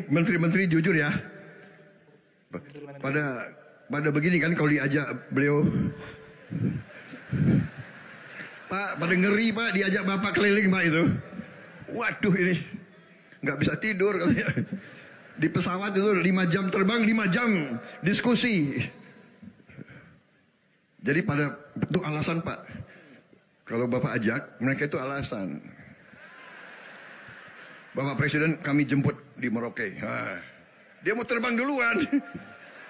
Menteri-menteri jujur ya. Pada begini kan kalau diajak beliau, Pak, pada ngeri Pak diajak Bapak keliling Pak itu. Waduh ini nggak bisa tidur katanya. Di pesawat itu 5 jam terbang, 5 jam diskusi. Jadi pada itu alasan Pak. Kalau Bapak ajak, mereka itu alasan. Bapak Presiden kami jemput di Merauke. Dia mau terbang duluan.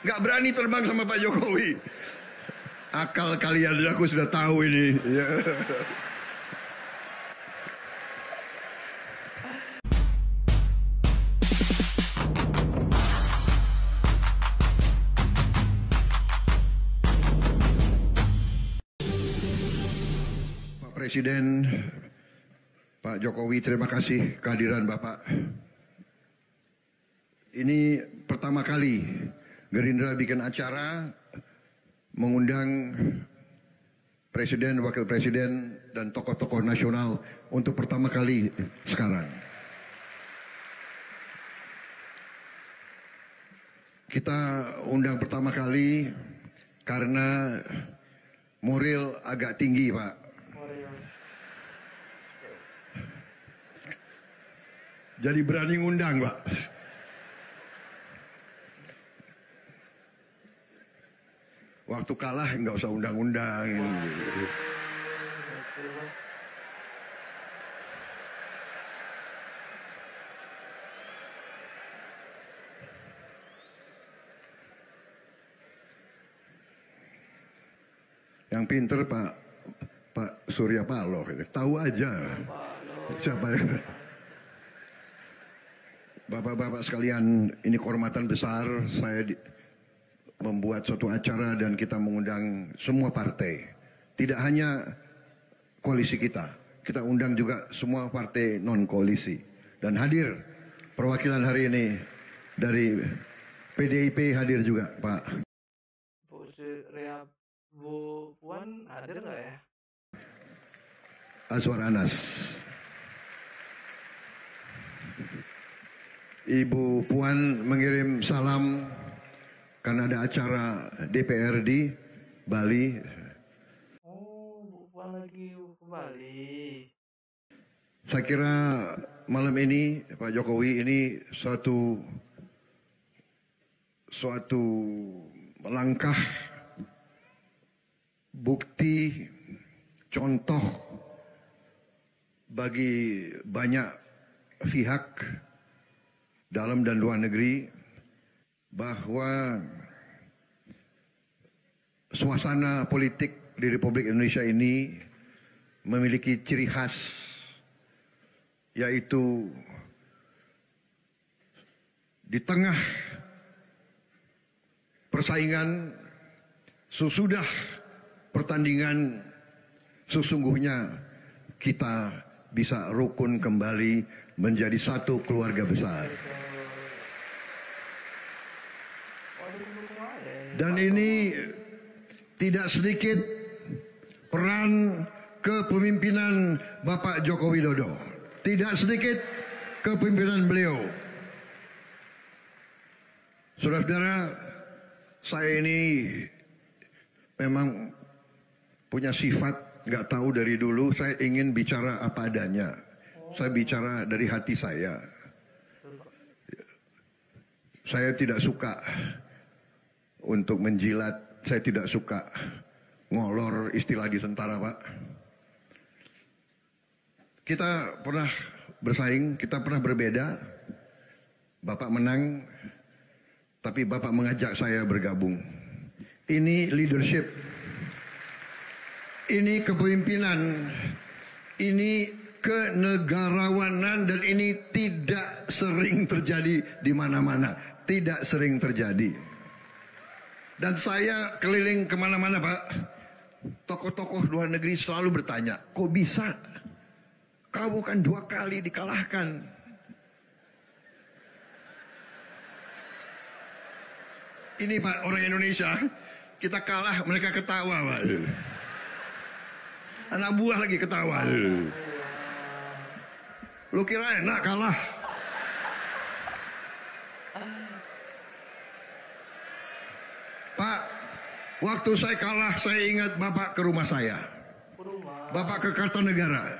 Nggak berani terbang sama Pak Jokowi. Akal kalian, aku sudah tahu ini. Pak Presiden, Pak Jokowi, terima kasih kehadiran Bapak. Ini pertama kali Gerindra bikin acara mengundang Presiden, Wakil Presiden, dan tokoh-tokoh nasional untuk pertama kali sekarang. Kita undang pertama kali karena moral agak tinggi, Pak. Jadi berani ngundang, Pak. Waktu kalah nggak usah undang-undang. Yang pinter Pak Surya Paloh, tahu aja siapa ya. Bapak-bapak sekalian, ini kehormatan besar saya membuat suatu acara dan kita mengundang semua partai. Tidak hanya koalisi kita undang juga semua partai non-koalisi. Dan hadir perwakilan hari ini dari PDIP hadir juga, Pak. Bu Puan hadir nggak ya? Azwar Anas. Ibu Puan mengirim salam karena ada acara DPR di Bali. Oh, Bu Puan lagi ke Bali. Saya kira malam ini Pak Jokowi ini suatu langkah bukti contoh bagi banyak pihak dalam dan luar negeri bahwa suasana politik di Republik Indonesia ini memiliki ciri khas, yaitu di tengah persaingan, sesudah pertandingan, sesungguhnya kita bisa rukun kembali menjadi satu keluarga besar. Dan ini tidak sedikit peran kepemimpinan Bapak Joko Widodo. Tidak sedikit kepemimpinan beliau. Saudara-saudara, saya ini memang punya sifat, nggak tahu dari dulu, saya ingin bicara apa adanya. Saya bicara dari hati saya. Saya tidak suka untuk menjilat, saya tidak suka ngolor, istilah di tentara, Pak. Kita pernah bersaing, kita pernah berbeda. Bapak menang, tapi Bapak mengajak saya bergabung. Ini leadership, ini kepemimpinan, ini kenegarawanan, dan ini tidak sering terjadi di mana-mana. Tidak sering terjadi. Dan saya keliling kemana-mana, Pak. Tokoh-tokoh luar negeri selalu bertanya, kok bisa? Kamu kan 2 kali dikalahkan. Ini Pak, orang Indonesia, kita kalah, mereka ketawa, Pak. Anak buah lagi ketawa. Lu kira enak kalah? Waktu saya kalah, saya ingat Bapak ke rumah saya. Bapak ke Kartanegara.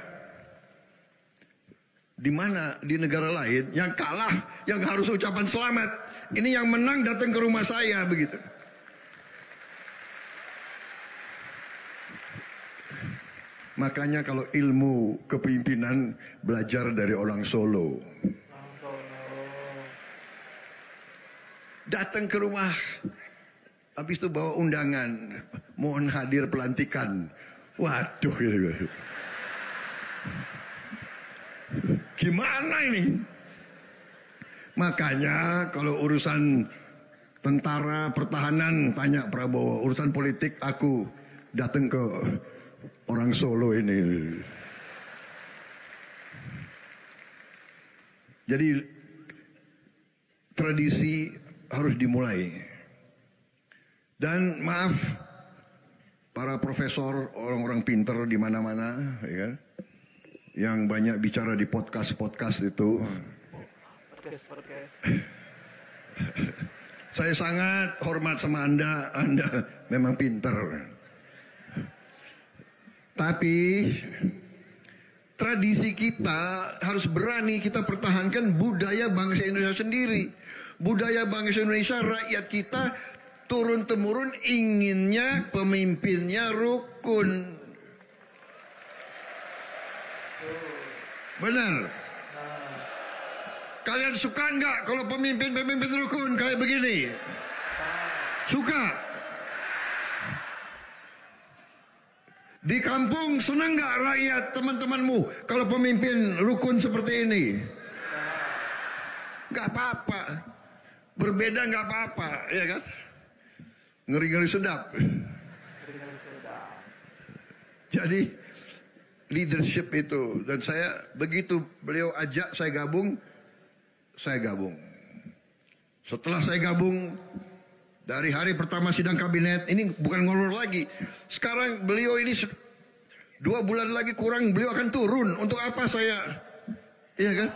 Di mana di negara lain yang kalah, yang harus ucapan selamat. Ini yang menang datang ke rumah saya begitu. Makanya kalau ilmu kepemimpinan belajar dari orang Solo. Datang ke rumah, habis itu bawa undangan, mohon hadir pelantikan. Waduh, gitu. Gimana ini? Makanya kalau urusan tentara pertahanan tanya Prabowo, urusan politik aku datang ke orang Solo ini. Jadi tradisi harus dimulai. Dan maaf para profesor, orang-orang pinter di mana-mana, ya kan? Yang banyak bicara di podcast itu. Saya sangat hormat sama Anda memang pinter. Tapi tradisi kita harus berani kita pertahankan budaya bangsa Indonesia sendiri. Budaya bangsa Indonesia, rakyat kita turun-temurun inginnya pemimpinnya rukun. Benar. Kalian suka nggak kalau pemimpin rukun kayak begini? Suka. Di kampung senang nggak rakyat teman-temanmu kalau pemimpin rukun seperti ini? Nggak apa-apa. Berbeda nggak apa-apa, ya kan? Ngeri-ngeri sedap. Jadi leadership itu, dan saya begitu beliau ajak saya gabung. Setelah saya gabung, dari hari pertama sidang kabinet, ini bukan ngolor lagi. Sekarang beliau ini 2 bulan lagi kurang, beliau akan turun. Untuk apa saya? Iya kan?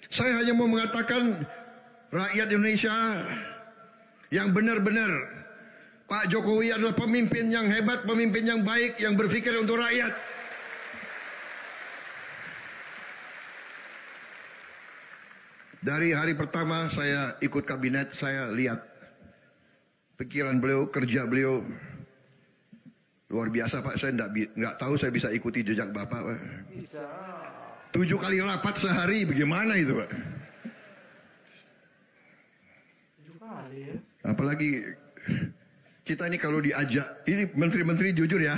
Saya hanya mau mengatakan rakyat Indonesia yang benar-benar Pak Jokowi adalah pemimpin yang hebat, pemimpin yang baik, yang berpikir untuk rakyat. Dari hari pertama saya ikut kabinet, saya lihat pikiran beliau, kerja beliau luar biasa Pak. Saya nggak tahu saya bisa ikuti jejak Bapak Pak. Bisa. 7 kali rapat sehari, bagaimana itu Pak? 7 kali ya? Apalagi kita ini kalau diajak, ini menteri-menteri jujur ya,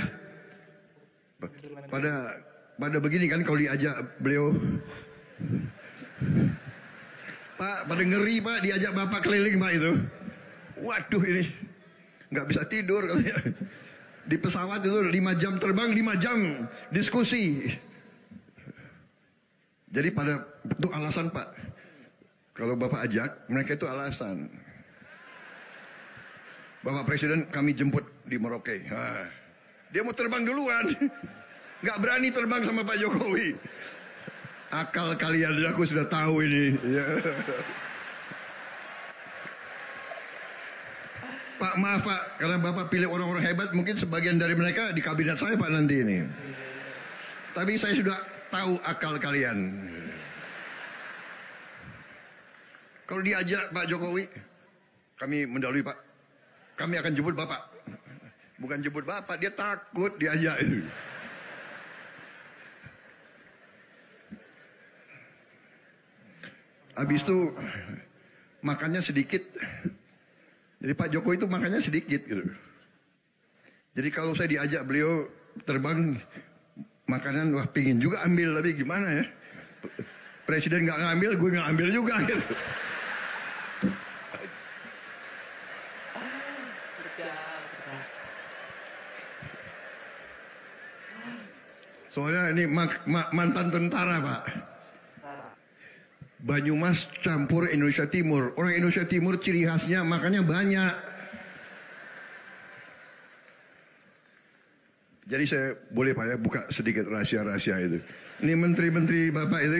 pada begini kan kalau diajak beliau, Pak, pada ngeri Pak, diajak Bapak keliling Pak itu. Waduh ini nggak bisa tidur katanya. Di pesawat itu 5 jam terbang, 5 jam diskusi. Jadi pada itu alasan Pak, kalau Bapak ajak mereka itu alasan. Bapak Presiden kami jemput di Merauke. Dia mau terbang duluan, nggak berani terbang sama Pak Jokowi. Akal kalian aku sudah tahu ini. Pak maaf Pak, karena Bapak pilih orang-orang hebat, mungkin sebagian dari mereka di kabinet saya Pak nanti ini. Tapi saya sudah tahu akal kalian. Kalau diajak Pak Jokowi, kami mendahului Pak. Kami akan jemput Bapak. Bukan jemput Bapak, dia takut diajak itu. Habis itu makannya sedikit. Jadi Pak Jokowi itu makannya sedikit gitu. Jadi kalau saya diajak beliau terbang makanan, wah pingin juga ambil, tapi gimana ya? Presiden nggak ngambil, gue nggak ambil juga gitu. Soalnya ini mantan tentara Pak. Banyumas campur Indonesia Timur. Orang Indonesia Timur ciri khasnya makannya banyak. Jadi saya boleh Pak ya buka sedikit rahasia-rahasia itu. Ini menteri-menteri Bapak itu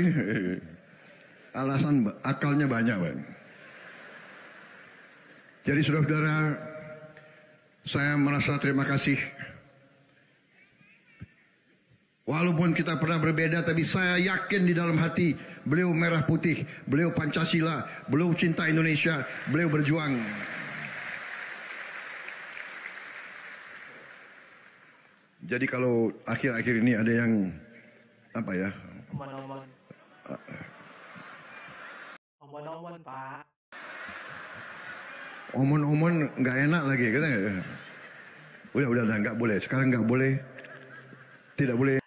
alasan akalnya banyak Pak. Jadi saudara-saudara, saya merasa terima kasih. Walaupun kita pernah berbeda, tapi saya yakin di dalam hati beliau merah putih, beliau Pancasila, beliau cinta Indonesia, beliau berjuang. Jadi kalau akhir-akhir ini ada yang apa ya? Omon-omon, Pak. Omon-omon nggak enak lagi katanya. Udah nggak boleh. Sekarang nggak boleh. Tidak boleh.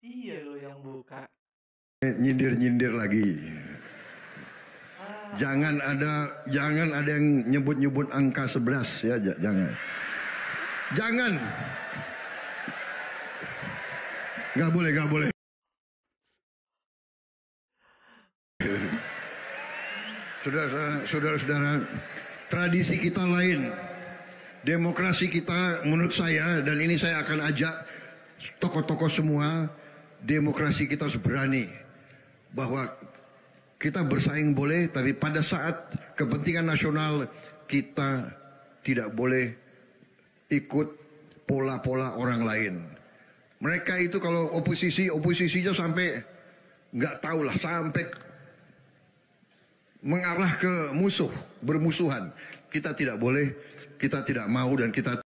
Iya lo yang buka. Nyindir-nyindir lagi. Jangan ada yang nyebut-nyebut angka 11 ya, jangan. Nggak boleh. Saudara-saudara, tradisi kita lain. Demokrasi kita menurut saya, dan ini saya akan ajak tokoh-tokoh semua, demokrasi kita harus berani. Bahwa kita bersaing boleh, tapi pada saat kepentingan nasional, kita tidak boleh ikut pola-pola orang lain. Mereka itu kalau oposisinya sampai nggak tahu lah, sampai mengarah ke bermusuhan. Kita tidak boleh, kita tidak mau, dan kita